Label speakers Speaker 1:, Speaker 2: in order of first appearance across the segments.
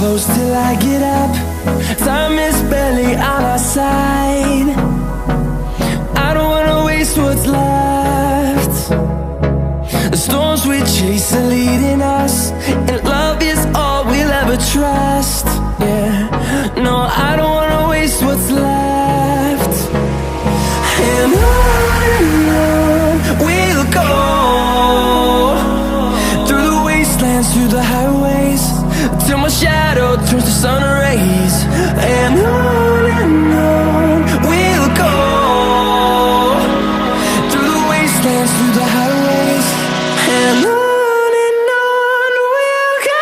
Speaker 1: close till I get up. Time is barely on our side. I don't wanna waste what's left. The storms we chase are leading us, and love is all we'll ever trust. Yeah, no, I don't wanna waste what's left. And on we'll go, through the wastelands, through the highways, till my shadow turns to sun rays. And on we'll go, through the wastelands, through the highways, and on we'll go.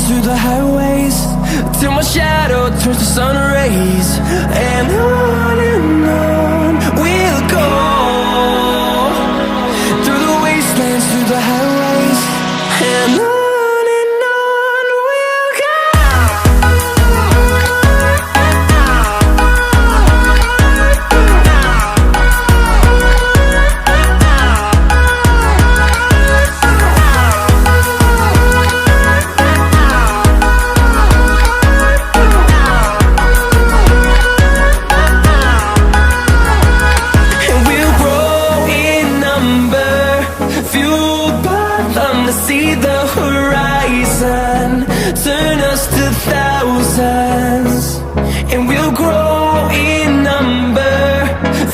Speaker 1: Through the highways, till my shadow turns to sun rays. And on we'll go, through the wastelands, through the highways, and on we'll go. See the horizon turn us to thousands, and we'll grow in number,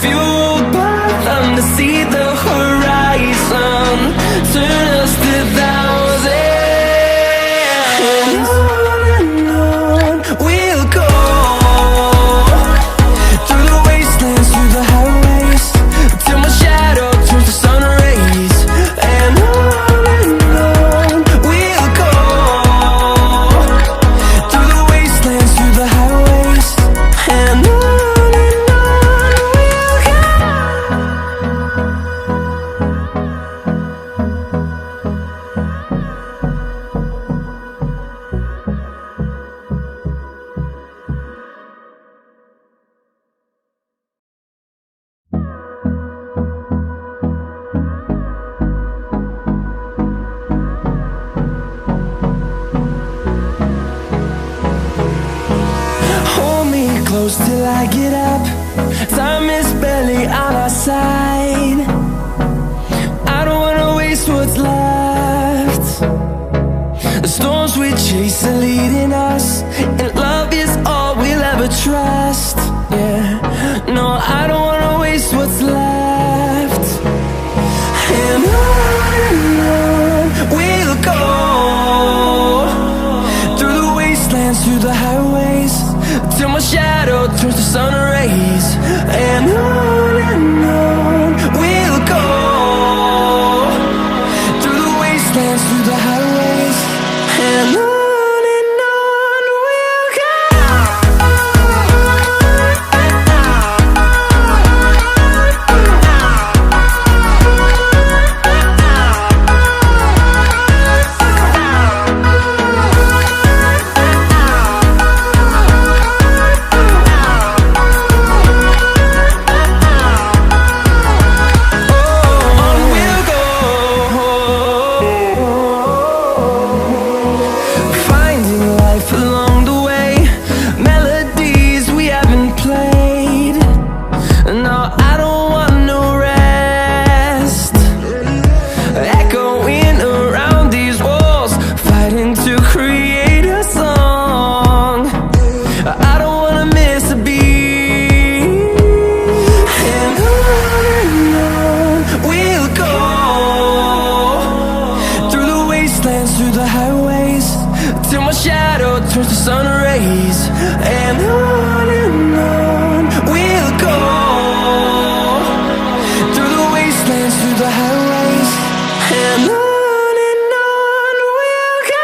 Speaker 1: fueled by them. To see the horizon turn us to thousands, and on we'll go, through the wastelands, through the highways, till my shadow turns to sun rays. And close till I get up. Time is barely on our side. I don't wanna waste what's left. The storms we chase are leading us, and love is all we'll ever trust. Yeah, no, I don't wanna waste what's left. And on we'll go, through the wastelands, through the highways, till my shadow turns to sun rays. And on we'll go, through the wastelands, through the highways, and on we'll go. sun rays, and on we'll go, through the wastelands, through the highways, and on we'll go.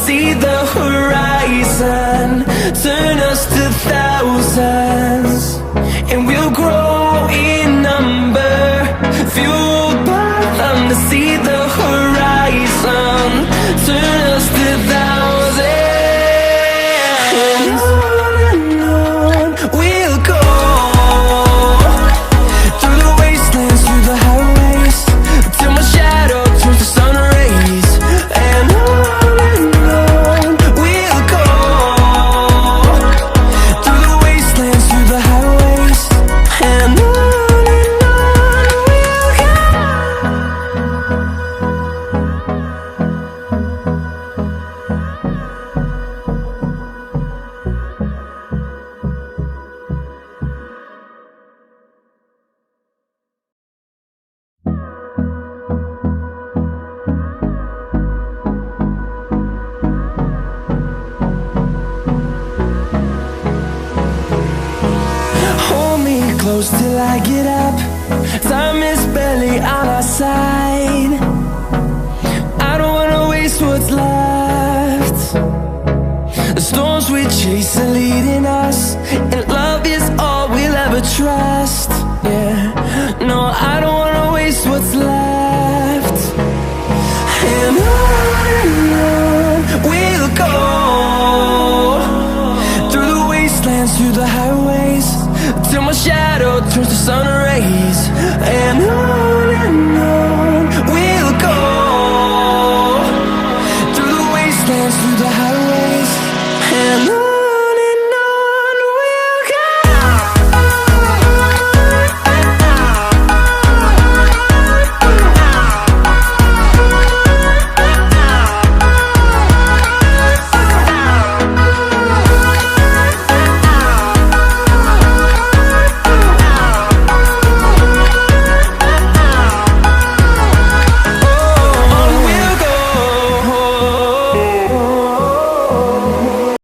Speaker 1: See the horizon, turn us to thousands, and we'll grow in number, fueled by them to see the horizon, turn us to thousands, and on we'll go, through the wastelands, through the highways, till my shadow turns to sun rays, and on close till I get up. Time is barely on our side. I don't wanna waste what's left. The storms we chase are leading us.